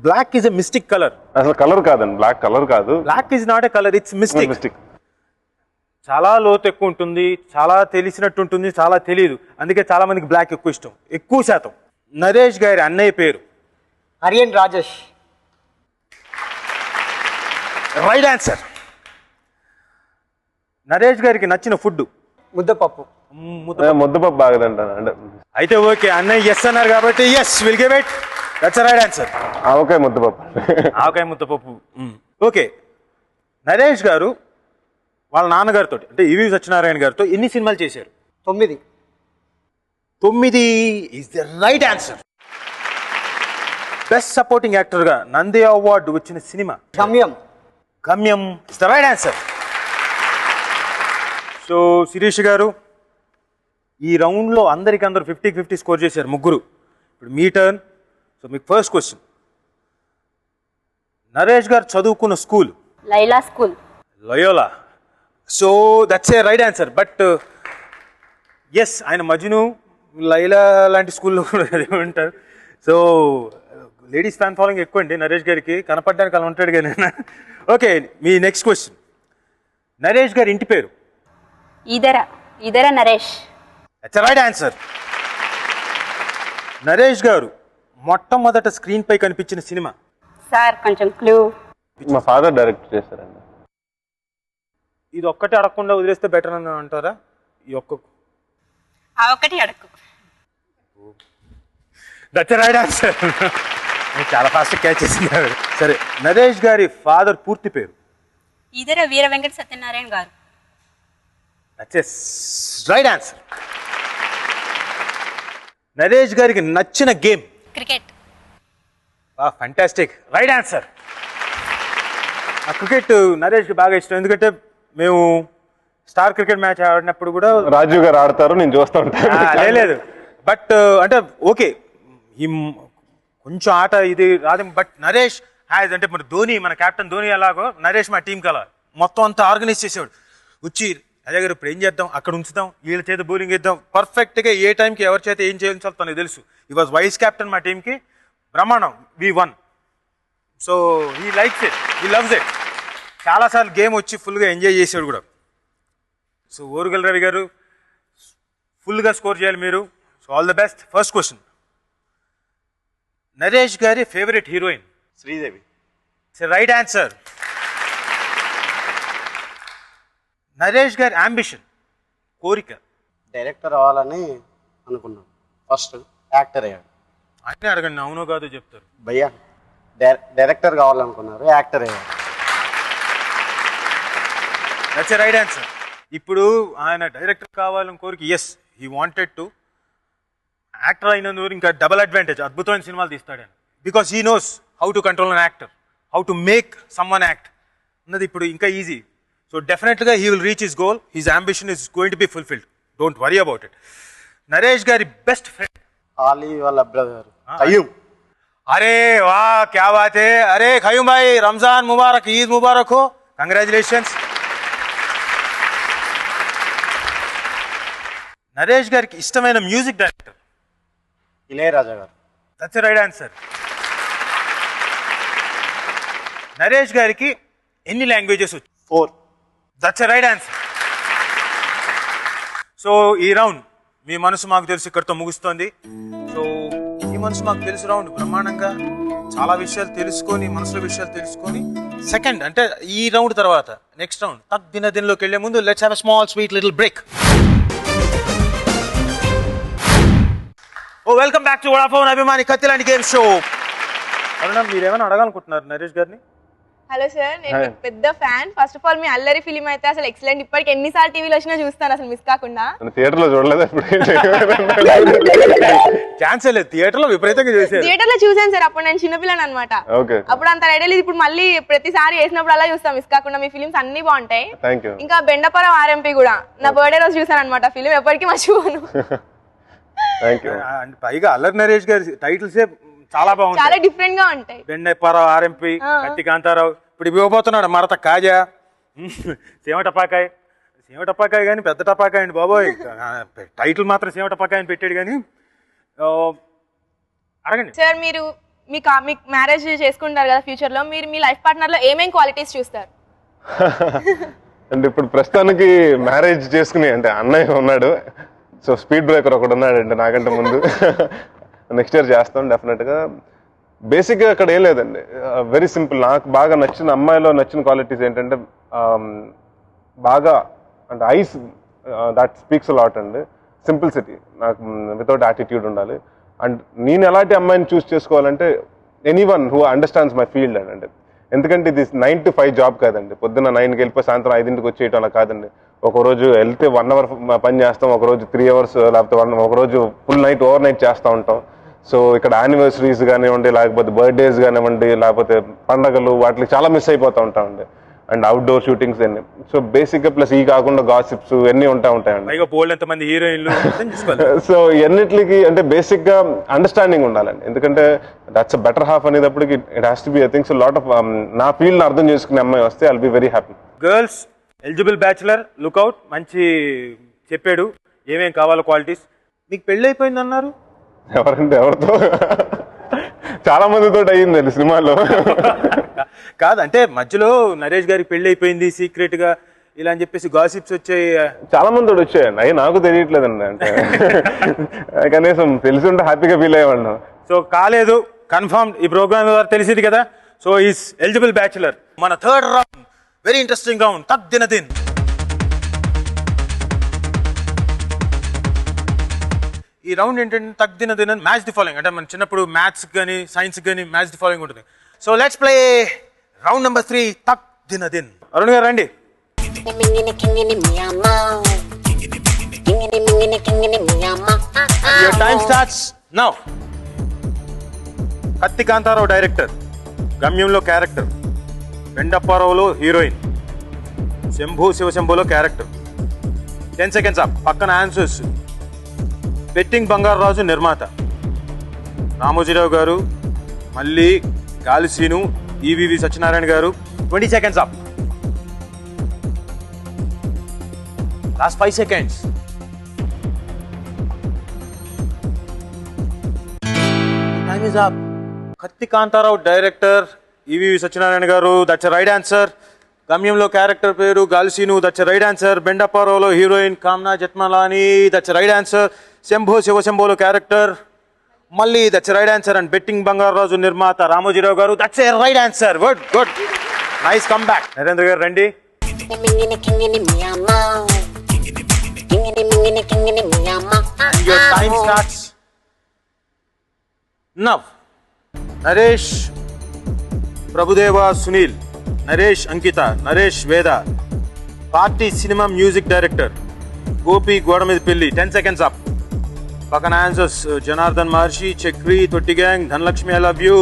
Black is a mystic colour. అసలు కలర్ కాదండి, బ్లాక్ కలర్ కాదు. Black is not a colour, it's mystic. Mystic. చాలా లోతు ఎక్కువ ఉంటుంది, చాలా తెలిసినట్టు ఉంటుంది, చాలా తెలియదు. అందుకే చాలా మందికి బ్లాక్ ఎక్కువ ఇష్టం, ఎక్కువ శాతం. నరేష్ గారి అన్నయ్య పేరు? అరియన్ రాజేష్. Right answer. నరేష్ గారికి నచ్చిన ఫుడ్? ముద్దపప్పు. ముద్దపప్పు బాగదంట. అయితే ఓకే, అన్నయ్య ఎస్ అన్నారు కాబట్టి yes, will give it. That's right answer. ఆవకాయ ముద్దపప్పు. ఆవకాయ ముద్దపప్పు. ఓకే, నరేష్ గారు వాళ్ళ నాన్నగారితో అంటే ఈవి సత్యనారాయణ గారితో ఎన్ని సినిమాలు చేశారు? 9. 9 is the right answer. Best supporting యాక్టర్గా నంది అవార్డు వచ్చిన cinema? Gamyam. Gamyam is the right answer. So Shirish garu, ఈ రౌండ్లో అందరికీ 50-50 స్కోర్ చేశారు ముగ్గురు. ఇప్పుడు మీ టర్న్. సో మీకు ఫస్ట్ క్వశ్చన్. నరేష్ గారు చదువుకున్న school? Laila school. Loyola. So that's a right answer. But yes, ఆయన మజ్ను, లైలా లాంటి స్కూల్లో కూడా ఉంటారు. సో లేడీస్ ఫ్యాన్ ఫాలోయింగ్ ఎక్కువ అండి నరేష్ గారికి, కనపడడానికి అలా ఉంటాడు కానీ. ఓకే, మీ నెక్స్ట్ క్వశ్చన్. నరేష్ గారి ఇంటి పేరు? Eedara Naresh. That's right answer. Naresh గారు మొట్టమొదట స్క్రీన్ పై కనిపించిన సినిమా? సార్ కొంచెం క్లూ. మా ఫాదర్ డైరెక్ట్ చేశారండి. ఇది ఒక్కటే అడగకుండా వదిలేస్తే బెటర్ అని అంటారా? ఈ ఒక్క ఆ ఒక్కటి అడక్కు. That's right answer. చాలా ఫాస్ట్ క్యాచ్ చేసినారు. సరే, నరేష్ గారి ఫాదర్ పూర్తి పేరు? Eedara Veera Venkata Satyanarayana garu. That's right answer. Naresh గారికి నచ్చిన game? Cricket. Fantastic, right answer. ఆ క్రికెట్ నరేష్కి బాగా ఇష్టం, ఎందుకంటే మేము స్టార్ క్రికెట్ మ్యాచ్ ఆడినప్పుడు కూడా రాజీవ్ గారు ఆడతారు, నేను చూస్తూ ఉంటాను. లేదు, బట్ అంటే ఓకే కొంచెం ఆట ఇది రాదు, బట్ నరేష్ హ్యాజ్ అంటే మన ధోని, మన కెప్టెన్ ధోని ఎలాగో నరేష్ మా టీం కలా మొత్తం అంతా ఆర్గనైజ్ చేసేవాడు. వచ్చి అజయ్ గారు ఇప్పుడు ఏం చేద్దాం, అక్కడ ఉంచుదాం, వీళ్ళ చేత బౌలింగ్ ఇద్దాం, పర్ఫెక్ట్గా ఏ టైంకి ఎవరి చేత ఏం చేయించాలో తనకు తెలుసు. ఈ వాజ్ వైస్ కెప్టెన్ మా టీంకి. బ్రహ్మాండం, V one. So he likes it, he loves it. చాలాసార్లు గేమ్ వచ్చి ఫుల్గా ఎంజాయ్ చేసాడు కూడా. సో ఓరుగల్ రవి గారు ఫుల్గా స్కోర్ చేయాలి మీరు. So all the best. First question, Naresh గారి favourite heroine? Sridevi. Right answer. Naresh గారి అంబిషన్, కోరిక? డైరెక్టర్ అవ్వాలని అనుకున్నాను. ఫస్ట్ యాక్టర్ అయ్యాడు. అన్నీ అడగండి, అవునో కాదో చెప్తారు. భయ్యా డైరెక్టర్ కావాలనుకున్నారు, యాక్టర్ అయ్యాడు. That's right answer. ఇప్పుడు ఆయన డైరెక్టర్ కావాలని కోరిక, yes he wanted to. Actor అయినందుకు ఇంకా డబుల్ అడ్వాంటేజ్, అద్భుతమైన సినిమాలు తీస్తాడు ఆయన. Because he knows how to control an actor, how to make someone act అన్నది ఇప్పుడు ఇంకా ఈజీ. సో డెఫినెట్గా he will reach his goal. His ambition is going to be fulfilled. Don't worry about it. Naresh గారి బెస్ట్ ఫ్రెండ్? ఆలీ వాళ్ళ బ్రదర్ ఖయ్యూమ్. అరే వా, క్యా బాత్ హై. అరే ఖయ్యూమ్ భాయ్, రంజాన్ ముబారక్, ఈద్ ముబారక్ హో, కంగ్రాచులేషన్స్. నరేష్ గారికి ఇష్టమైన మ్యూజిక్ డైరెక్టర్? ఇళయరాజా గారు. That's right answer. నరేష్ గారికి ఎన్ని లాంగ్వేజెస్ వచ్చు? 4. That's right answer. సో ఈ రౌండ్ మీ మనసు మాకు తెలుసు ఇక్కడితో ముగుస్తోంది. సో ఈ మనసు మాకు తెలుసు రౌండ్ బ్రహ్మాండంగా చాలా విషయాలు తెలుసుకొని, మనసులో విషయాలు తెలుసుకొని, సెకండ్ అంటే ఈ రౌండ్ తర్వాత నెక్స్ట్ రౌండ్ తక్ దినదిన్లోకి వెళ్లే ముందు let's have a small sweet little break. Oh welcome back to Vodafone అభిమాని కత్తిలాంటి గేమ్ షో. అరుణ, మీరేమైనా అడగాలనుకుంటున్నారు నరేష్ గారిని? హలో సార్, నేను మీకు పెద్ద ఫ్యాన్. ఫస్ట్ ఆఫ్ ఆల్ మీ అల్లరి ఫిలిం అయితే అసలు ఎక్సలెంట్. ఇప్పటికి ఎన్నిసార్లు టీవీలో వచ్చినా చూస్తాను, అసలు మిస్ కాకుండా. థియేటర్ లో చూడలేదు, ఛాన్స్ లేదు. థియేటర్ లో విపరీతంగా చేశారు. థియేటర్ లో చూసాను సార్, అప్పుడు నేను చిన్నపిల్లని అనమాట. అప్పుడు అంత ఐడియా లేదు. ఇప్పుడు మళ్ళీ ప్రతిసారి వేసినప్పుడు అలా చూస్తాం మిస్ కాకుండా. మీ ఫిలిమ్స్ అన్ని బాగుంటాయి. ఇంకా బెండపురం ఆర్ఎంపీ కూడా నా బర్త్డే రోజు చూసాను అనమాట. ఫిలిం ఎప్పటికీ మర్చిపోను. పైగా అల్లరి నరేష్ గారి టైటిల్సే చాలా బాగుంటాయి, చాలా డిఫరెంట్ గా ఉంటాయి. బెండపురం ఆర్ఎంపీ, కత్తి కాంతారావు, ఇప్పుడు ఇవ్వబోతున్నాడు మరత కాజా, సీమ టపాకాయ. సీమ టపాకాయ కానీ పెద్ద టపాకాయ అండి బాబోయ్. టైటిల్ మాత్రం సీమ టపాకాయ అని పెట్టాడు. కానీ అడగండి సార్, మీరు మీకు మ్యారేజ్ చేసుకుంటారు కదా ఫ్యూచర్ లో, మీరు మీ లైఫ్ పార్ట్నర్ లో ఏమేం క్వాలిటీస్ చూస్తారు? అంటే ఇప్పుడు ప్రస్తుతానికి మ్యారేజ్ చేసుకుని అంటే అన్నయ్య ఉన్నాడు, సో స్పీడ్ బ్రేకర్ ఒకడు ఉన్నాడండి నాకంటే ముందు. నెక్స్ట్ ఇయర్ చేస్తాం డెఫినెట్గా. బేసిక్గా అక్కడ ఏం లేదండి, వెరీ సింపుల్. నాకు బాగా నచ్చిన అమ్మాయిలో నచ్చిన క్వాలిటీస్ ఏంటంటే బాగా అంటే ఐస్ దట్ స్పీక్స్ లాట్ అండి. సింప్లిసిటీ, నాకు వితౌట్ యాటిట్యూడ్ ఉండాలి. అండ్ నేను ఎలాంటి అమ్మాయిని చూస్ చేసుకోవాలంటే anyone who understands my field అండి. అంటే ఎందుకంటే ఇది 9 to 5 జాబ్ కాదండి. పొద్దున్న 9కి వెళ్ళిపోయి సాయంత్రం 5కి వచ్చేయటం అలా కాదండి. ఒకరోజు వెళ్తే 1 hour పని చేస్తాం, ఒకరోజు 3 hours, లేకపోతే ఒకరోజు ఫుల్ నైట్ ఓవర్ నైట్ చేస్తూ ఉంటాం. సో ఇక్కడ యానివర్సరీస్ కానివ్వండి, లేకపోతే బర్త్డేస్ కానివ్వండి, లేకపోతే పండగలు, వాటికి చాలా మిస్ అయిపోతూ ఉంటామండి. అండ్ అవుట్డోర్ షూటింగ్స్ అన్ని. సో బేసిక్గా ప్లస్ ఈ కాకుండా గాసిప్స్ ఇవన్నీ ఉంటాయండి. సో ఇవన్నిటికి అంటే బేసిక్గా అండర్స్టాండింగ్ ఉండాలండి. ఎందుకంటే దట్స్ అ బెటర్ హాఫ్ అనేటప్పటికి it has to be I think so lot of నా ఫీల్డ్ని అర్థం చేసుకునే అమ్మాయి వస్తే I'll be very happy. Girls eligible bachelor lookout మంచి చెప్పాడు ఏమేం కావాలో క్వాలిటీస్. మీకు పెళ్ళి అయిపోయింది అన్నారు, ఎవరంటే ఎవరితో? చాలా మందితో అయ్యిందండి సినిమాలో. కాదు అంటే మధ్యలో నరేష్ గారికి పెళ్లి అయిపోయింది సీక్రెట్ గా ఇలా అని చెప్పేసి గాసిప్స్ వచ్చాయి, చాలా మంది వచ్చాయండి. అవి నాకు తెలియట్లేదండి. అంటే కనీసం తెలిసి ఉంటే హ్యాపీగా ఫీల్ అయ్యేవాళ్ళం. సో కాలేదు, కన్ఫర్మ్ ఈ ప్రోగ్రామ్ ద్వారా తెలిసింది కదా. So is eligible bachelor. మన third round very interesting round, తక్ దిన దిన్. ఈ రౌండ్ ఏంటంటే తగ్గిన దిన మ్యాచ్ ది ఫాలోయింగ్, అంటే మన చిన్నప్పుడు మ్యాథ్స్ కానీ సైన్స్ కానీ మ్యాచ్ ది ఫాలోయింగ్ ఉంటుంది. So let's play round number 3 తక్ దిన దిన్. అరుణ్ గారు రండి. Your time starts now. Katthi Kantharao director, గమ్యంలో క్యారెక్టర్, వెండప్పారావులో హీరోయిన్, శంభు శివశంభులో క్యారెక్టర్. 10 seconds up. పక్కన ఆన్సర్స్. బెట్టింగ్ బంగారరాజు నిర్మాత, రామోజీరావు గారు, మళ్ళీ గాలిసీను, EVV Satyanarayana garu. 20 seconds up. Last 5 seconds. Time is up. Katthi Kantharao director, EVV Satyanarayana garu, that's right answer. గమ్యంలో క్యారెక్టర్ పేరు గాలిసీను, దట్స్ రైట్ ఆన్సర్. బెండప్పారావులో heroine Kamna Jethmalani, that's right answer. Shambho శివశంభోలో క్యారెక్టర్, మళ్ళీ that's right answer. And betting Bangarraju నిర్మాత Ramojirao garu, that's a right answer. Good good, nice come back. Narendra garu రండి. And your time starts now. Naresh Prabhudeva Sunil, Naresh అంకిత, నరేష్ వేద, party cinema music director, Gopi గోడ మీద పెళ్లి. 10 seconds అప్. పక్కన ఆన్సర్స్ జనార్దన్ మహర్షి, చక్రి, తొట్టి gang, Dhanalakshmi, I love you,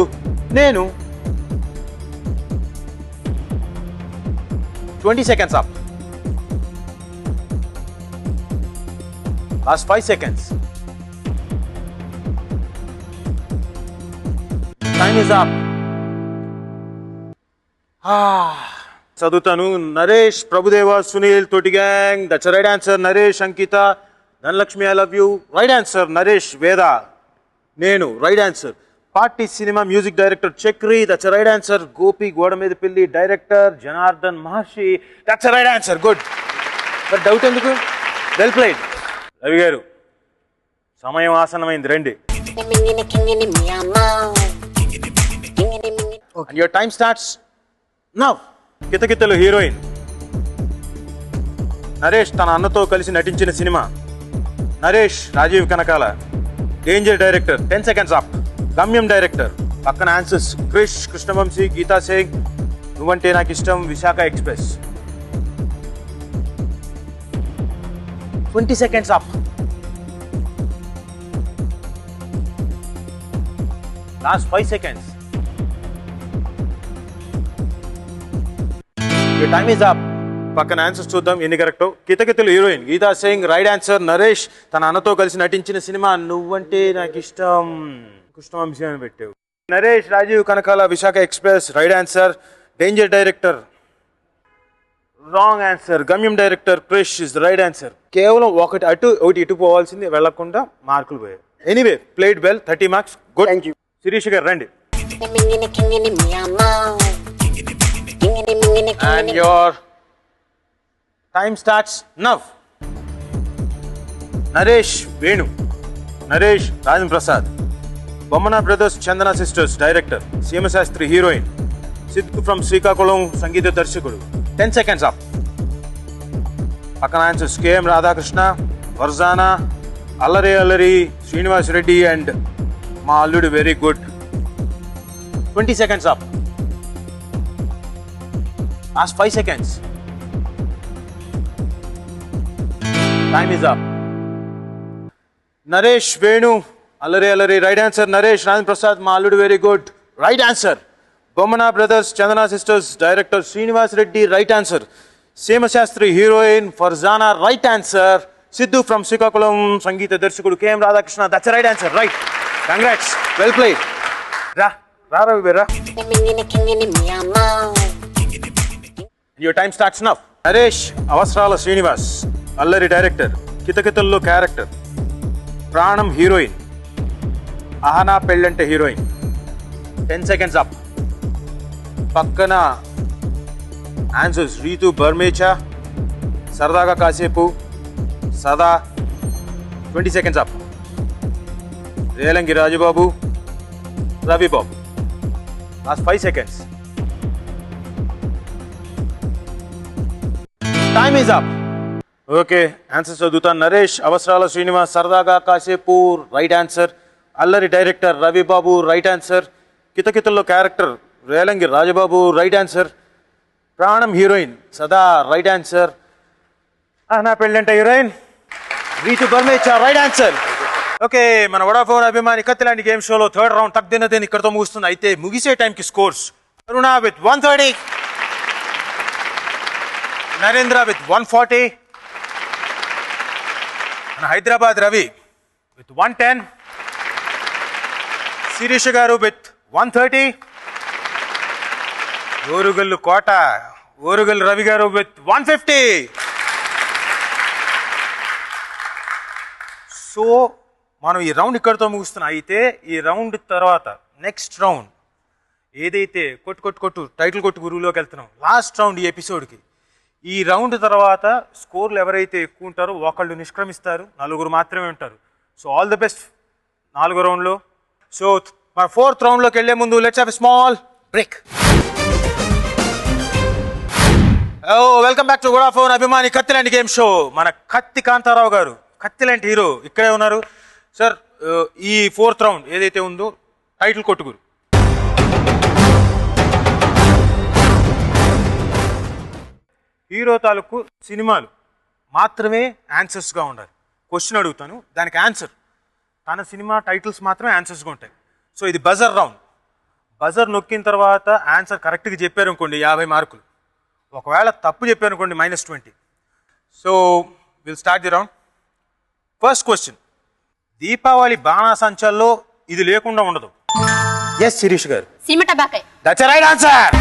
నేను. 20 seconds up. Last 5 seconds. Time is up. చదువుతాను. నరేష్ ప్రభుదేవా సునీల్, తోటి gang, that's right answer. Naresh Ankita, Dhanalakshmi, I love you, right answer. Naresh వేద, నేను, right answer. Party cinema music director Chakri, that's right answer. Gopi గోడ మీద పెళ్లి director Janardhan Maharshi, that's right answer. Good. మరి డౌట్ ఎందుకు? Well played. రవి గారు, సమయం ఆసన్నమైంది, రండి. And your time starts now. Kithakithalu heroine, Naresh తన అన్నతో కలిసి నటించిన సినిమా, Naresh Rajeev Kanakala, danger director. 10 seconds up. Gamyam director. పక్కన answers Krish, Krishnavamsi, Geetha Singh, Nuvvante Naaku Ishtam, Visakha express. 20 seconds up. Last 5 seconds. Your time is up. పక్కన ఆన్సర్స్ చూద్దాం ఎన్ని కరెక్టో. Kithakithalu heroine Geetha Singh, right answer. Naresh తన అన్నతో కలిసి నటించిన సినిమా నువ్వంటే నాకు ఇష్టం, కృష్ణవంశీ అని పెట్టావు. Naresh Rajeev Kanakala, Visakha express, right answer. Danger director, wrong answer. Gamyam director Krish is right answer. కేవలం ఒకటి అటు ఒకటి ఇటు పోవాల్సింది, వెళ్లకుండా మార్కులు పోయాయి. Anyway played well, 30 marks. Good. Thank you. Sirish garu రండి. And your time starts now. Naresh Venu, Naresh Rajendra Prasad, Bommana brothers Chandana sisters director, Seemasastri heroine, Siddhu from Srikakulam సంగీత దర్శకుడు. 10 seconds అప్. పక్కన answers KM Radhakrishna, వర్జానా, Allari Allari, Srinivas Reddy and Maa Alludu very good. 20 seconds up. Last 5 seconds. Time is up. Naresh Venu, Allari Allari, right answer. Naresh Rajendra Prasad, Maa Alludu very good, right answer. Bommana brothers Chandana sisters director Srinivas Reddy, right answer. Seemasastri heroine Farzana, right answer. Siddhu from Srikakulam సంగీత దర్శకుడు KM Radhakrishna, that's right answer. Right, congrats, well played. రా రా రవి రా. Your time starts now. Naresh Avasarala Srinivas, Allari director, కితకితల్లో character, Pranam heroine, Ahana Pellante heroine. 10 seconds up. పక్కన answers Ritu Barmecha, Saradaga Kasepu, Sada. 20 seconds up. Relangi Rajubabu, Ravibabu. Last 5 seconds. Time is up. Okay, answer చదువుతాను. Naresh Avasarala Srinivas, Saradaga Kasepu right answer. Allari director Ravibabu right answer. కితకితల్లో character Relangi Rajababu right answer. Pranam heroine Sada right answer. Naa Pellanta heroine Ritu Barmecha right answer. Okay, మన వడాఫోన్ అభిమాని కత్తిలాంటి గేమ్ షోలో థర్డ్ రౌండ్ తగ్గినదేని ఇక్కడతో ముగుస్తుంది. అయితే ముగిసే టైంకి scores: Aruna with 130, Narendra with 140, మన హైదరాబాద్ రవి విత్ 110, శిరీష గారు విత్ 130, ఓరుగల్లు కోట ఓరుగల్లు రవి గారు విత్ 150. సో మనం ఈ రౌండ్ ఇక్కడితో ముగుస్తున్నాం. అయితే ఈ రౌండ్ తర్వాత నెక్స్ట్ రౌండ్ ఏదైతే కొట్టు టైటిల్ కొట్టు గురువులోకి వెళ్తున్నాం, లాస్ట్ రౌండ్ ఈ ఎపిసోడ్కి. ఈ రౌండ్ తర్వాత స్కోర్లు ఎవరైతే ఎక్కువ ఉంటారో ఒకళ్ళు నిష్క్రమిస్తారు, 4 మాత్రమే ఉంటారు. సో ఆల్ ది బెస్ట్ 4వ రౌండ్లో. సో మన 4th రౌండ్లోకి వెళ్ళే ముందు let's have a small break. Welcome back to Vodafone అభిమాని కత్తిలాంటి గేమ్ షో. మన కత్తి కాంతారావు గారు, కత్తిలాంటి హీరో ఇక్కడే ఉన్నారు. సార్, ఈ 4th రౌండ్ ఏదైతే ఉందో టైటిల్ కొట్టుగురు. హీరో తాలూకు సినిమాలు మాత్రమే ఆన్సర్స్గా ఉండాలి. క్వశ్చన్ అడుగుతాను, దానికి ఆన్సర్ తన సినిమా టైటిల్స్ మాత్రమే ఆన్సర్స్గా ఉంటాయి. సో ఇది బజర్ రౌండ్. బజర్ నొక్కిన తర్వాత ఆన్సర్ కరెక్ట్గా చెప్పారు అనుకోండి 50 మార్కులు. ఒకవేళ తప్పు చెప్పారు అనుకోండి -20. So will start the round. First question: Deepavali బాణాసంచల్లో ఇది లేకుండా ఉండదు. ఎస్ శిరీష్ గారు. సీమ టబాకాయ్. That's right answer.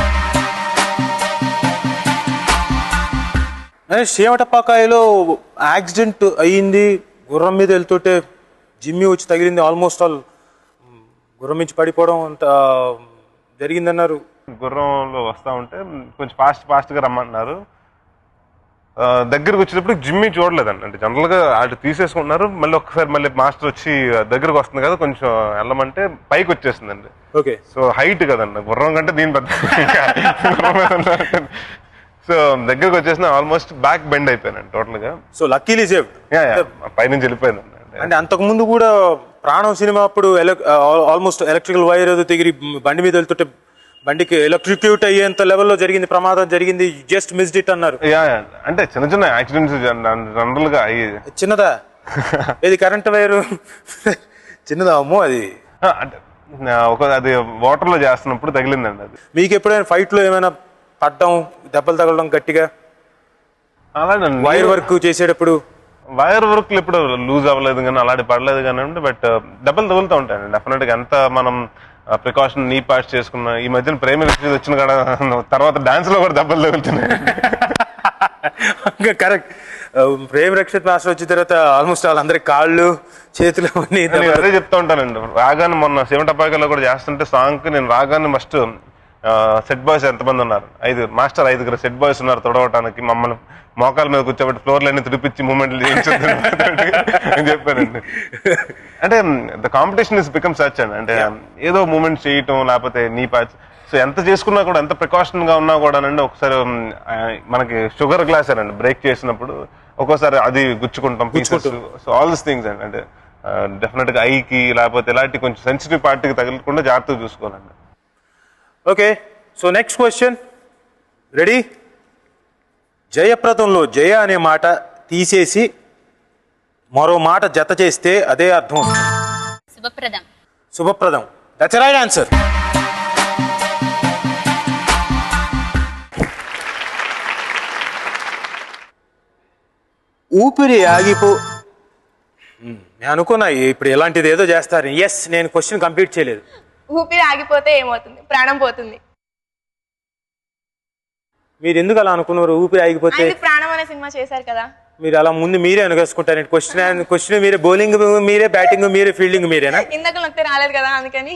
సీమ టపాకాయలో యాక్సిడెంట్ అయ్యింది, గుర్రం మీద వెళ్తుంటే జిమ్మి వచ్చి తగిలింది, ఆల్మోస్ట్ ఆల్ గుర్రం నుంచి పడిపోవడం అంత జరిగిందన్నారు. గుర్రంలో వస్తూ ఉంటే కొంచెం ఫాస్ట్గా రమ్మంటున్నారు. దగ్గరకు వచ్చేటప్పుడు జిమ్మి చూడలేదండి. అంటే జనరల్గా అటు తీసేసుకుంటున్నారు. మళ్ళీ ఒక్కసారి మళ్ళీ మాస్టర్ వచ్చి దగ్గరకు వస్తుంది కదా, కొంచెం వెళ్ళమంటే పైకి వచ్చేసిందండి. ఓకే, సో హైట్ కదండి, గుర్రం కంటే దీని పెద్ద. సో దగ్గరకు వచ్చేసిన ఆల్మోస్ట్ బ్యాక్ బెండ్ అయిపోయానండి టోటల్గా. So luckily saved. పైనుంచి వెళ్ళిపోయిందండి. అంటే అంతకుముందు కూడా ప్రాణం సినిమా అప్పుడు ఆల్మోస్ట్ ఎలక్ట్రికల్ వైర్ ఏదో తెగిరి బండి మీద వెళ్తుంటే బండికి ఎలక్ట్రిక్యూట్ అయ్యేంత లెవెల్లో జరిగింది, ప్రమాదం జరిగింది. జస్ట్ మిస్డ్ ఇట్ అన్నారు. అంటే చిన్న యాక్సిడెంట్స్ జనరల్ గా అయ్యి. చిన్నదా? ఇది కరెంట్ వైరు చిన్నదా? అమ్మో, అది అది వాటర్ లో చేస్తున్నప్పుడు తగిలిందండి. అది మీకు ఎప్పుడైనా ఫైట్ లో ఏమైనా పడ్డం, దెబ్బలు తగలడం గట్టిగా? అలాగే వైర్ వర్క్ చేసేటప్పుడు వైర్ వర్క్ ఇప్పుడు లూజ్ అవ్వలేదు కానీ అలాంటి పడలేదు కానీ, బట్ దెబ్బలు తగులుతూ ఉంటాయండి డెఫినెట్ గా. ఎంత మనం ప్రికాషన్ నీ పాస్ చేసుకున్నా. ఈ మధ్యన ప్రేమ విషయం వచ్చిన కాడ తర్వాత డాన్స్ లో కూడా దెబ్బలు తగులుతున్నాయి. కరెక్ట్. ప్రేమ రక్షిత్ మాస్టర్ వచ్చిన తర్వాత ఆల్మోస్ట్ వాళ్ళందరి కాళ్ళు చేతులు అదే చెప్తా ఉంటానండి. రాగానే మొన్న సీమ టపాకాయలో కూడా చేస్తుంటే సాంగ్ నేను రాగానే ఫస్ట్ సెట్ బాయ్స్ ఎంతమంది ఉన్నారు? 5 సెట్ బాయ్స్ ఉన్నారు తొడవటానికి. మమ్మల్ని మోకాల మీద కూర్చోబెట్టి ఫ్లోర్లన్నీ తిరిపించి మూమెంట్లు చేయించని చెప్పానండి. అంటే the competition is become such అండి. అంటే ఏదో మూమెంట్ చేయటం లేకపోతే నీ ప్యాచ్. సో ఎంత చేసుకున్నా కూడా, ఎంత ప్రికాషన్ గా ఉన్నా కూడా అండి, ఒకసారి మనకి షుగర్ గ్లాస్ అండి బ్రేక్ చేసినప్పుడు ఒక్కోసారి అది గుచ్చుకుంటాం pieces. So all this things అండి. అంటే డెఫినెట్ గా ఐకి లేకపోతే ఇలాంటి కొంచెం సెన్సిటివ్ పార్టీకి తగలకుండా జాగ్రత్తగా చూసుకోవాలండి. Okay, so next question ready? జయప్రదంలో జయ అనే మాట తీసేసి మరో మాట జత చేస్తే అదే అర్థం. Subhapradam. Subhapradam. That's right answer. ఊపిరి ఆగిపో. నేను అనుకున్నా ఇప్పుడు ఎలాంటిది ఏదో చేస్తారు. ఎస్, నేను క్వశ్చన్ కంప్లీట్ చేయలేదు. ఊపిరి ఆగిపోతే ఏమవుతుంది? ప్రాణం పోతుంది. మీరు ఎందుకు అలా అనుకున్నారు? ఊపిరి ఆగిపోతే ప్రాణం అనే సినిమా చేశారు కదా, మీరు అలా ముందు మీరే అనుకేసుకుంటారు. క్వశ్చన్ మీరే, బౌలింగ్ మీరే, బ్యాటింగ్ మీరే, ఫీల్డింగ్ మీరేనా? ఇందాక నాకు రాలేదు కదా అందుకని.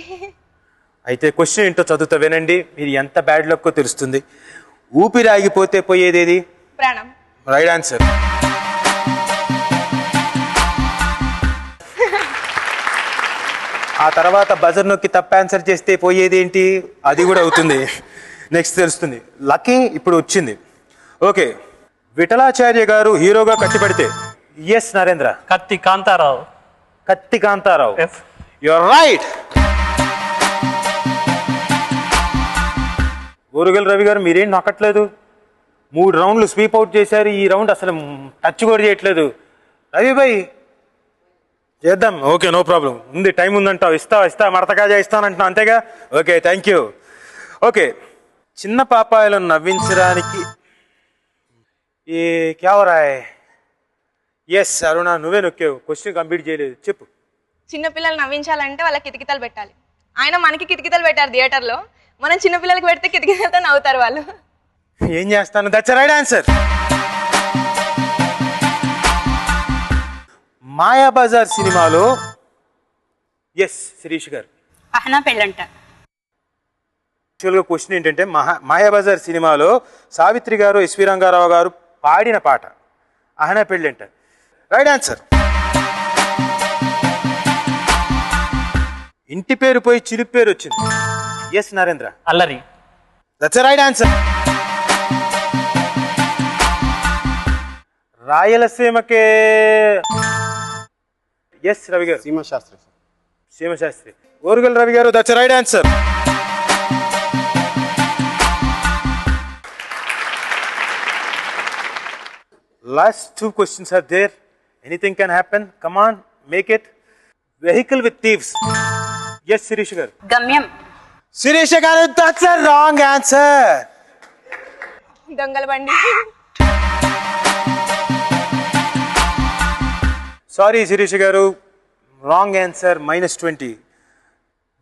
అయితే క్వశ్చన్ ఏంటో చదువుతా వినండి, మీరు ఎంత బ్యాడ్ లక్కో తెలుస్తుంది. ఊపిరి ఆగిపోతే పోయేదేది? ప్రాణం. Right answer. ఆ తర్వాత బజర్ నొక్కి తప్ప ఆన్సర్ చేస్తే పోయేది ఏంటి? అది కూడా అవుతుంది. నెక్స్ట్ తెలుస్తుంది. లక్కీ ఇప్పుడు వచ్చింది. ఓకే, విఠలాచార్య గారు హీరోగా కట్టిపడితే ఎస్ నరేంద్ర. కత్తి కాంతారావు. కత్తి Kantharao. Yes. Your right. Orugal Ravi గారు మీరేం నొక్కట్లేదు. 3 రౌండ్లు స్వీప్ అవుట్ చేశారు. ఈ రౌండ్ అసలు టచ్ కూడా చేయట్లేదు. రవి భాయ్ చేద్దాం. Okay, no problem. ఉంది, టైం ఉందంటావు. ఇస్తా మడతకాజా ఇస్తానంటున్నావు అంతేగా. Okay, thank you. ఓకే, చిన్న పాపాయలను నవ్వించడానికి ఏ క్యావరాయ్. ఎస్ అరుణ, నువ్వే నొక్కావు. క్వశ్చన్ కంప్లీట్ చేయలేదు, చెప్పు. చిన్నపిల్లలు నవ్వించాలంటే వాళ్ళకి కితకితలు పెట్టాలి. ఆయన మనకి కితకితలు పెట్టారు థియేటర్లో, మనం చిన్నపిల్లలకి పెడితే కితకితలతో నవ్వుతారు వాళ్ళు. ఏం చేస్తాను? That's right answer. మాయాబజార్ సినిమాలో ఎస్ శిరీష్ గారు. అహనా పెళ్ళంట. యాక్చువల్గా క్వశ్చన్ ఏంటంటే మాయాబజార్ సినిమాలో సావిత్రి గారు, ఎస్వి రంగారావు గారు పాడిన పాట అహనా పెళ్ళంట. Right answer. ఇంటి పేరు పోయి చిలుపు పేరు వచ్చింది. Yes Narendra. Allari. That's right answer. రాయలసీమకే yes Ravi garu. Seemasastri. Seemasastri. Orugal Ravi garu. That's right answer. Last 2 questions are there. Anything can happen. Come on, make it. Vehicle with thieves. Yes, Sirish garu. గమ్యం. Sirish garu, that's a wrong answer. దొంగల బండి. Sorry, Sirish garu. Wrong answer. -20.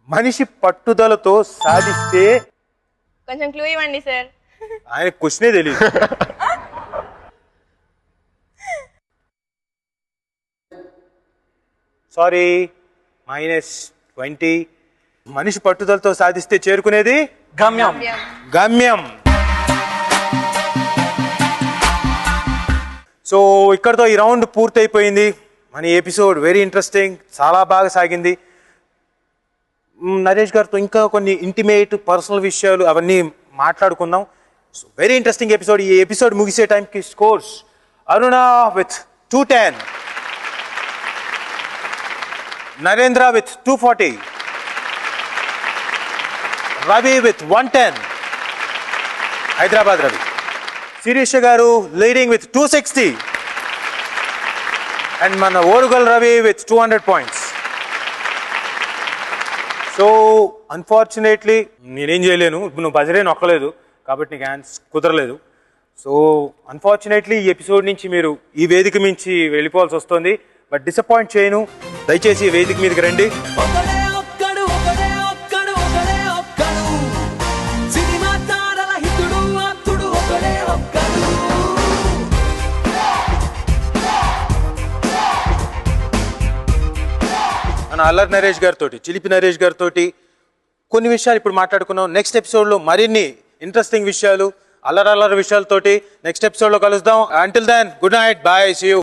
మనిషి పట్టుదలతో సాధిస్తే. కొంచెం క్లూ ఇవ్వండి సార్. ఆయన క్వశ్చనే తెలియదు. సారీ, -20. మనిషి పట్టుదలతో సాధిస్తే చేరుకునేది గమ్యం. గమ్యం. సో ఇక్కడతో ఈ రౌండ్ పూర్తయిపోయింది. మన ఎపిసోడ్ వెరీ ఇంట్రెస్టింగ్, చాలా బాగా సాగింది. నరేష్ గారితో ఇంకా కొన్ని ఇంటిమేట్ పర్సనల్ విషయాలు అవన్నీ మాట్లాడుకుందాం. So very interesting episode. ఈ ఎపిసోడ్ ముగిసే టైంకి scores: Aruna with 210, Narendra with 240, Ravi with 110, Hyderabad Ravi. Sirish garu leading with 260, and mana Orugal Ravi with 200 points. So unfortunately నేనేం చేయలేను, నువ్వు బజరే నొక్కలేదు కాబట్టి నీకు ఛాన్స్ కుదరలేదు. సో అన్ఫార్చునేట్లీ ఈ ఎపిసోడ్ నుంచి మీరు ఈ వేదిక మించి వెళ్ళిపోవాల్సి వస్తుంది. బట్ డిసప్పాయింట్ చేయను, దయచేసి ఈ వేదిక మీదకి రండి. మన అల్లరి నరేష్ గారితో, చిలిపి నరేష్ గారితో కొన్ని విషయాలు ఇప్పుడు మాట్లాడుకున్నాం. నెక్స్ట్ ఎపిసోడ్లో మరిన్ని ఇంట్రెస్టింగ్ విషయాలు, అల్లరి విషయాలతోటి నెక్స్ట్ ఎపిసోడ్లో కలుద్దాం. Until then, good night, bye, see you.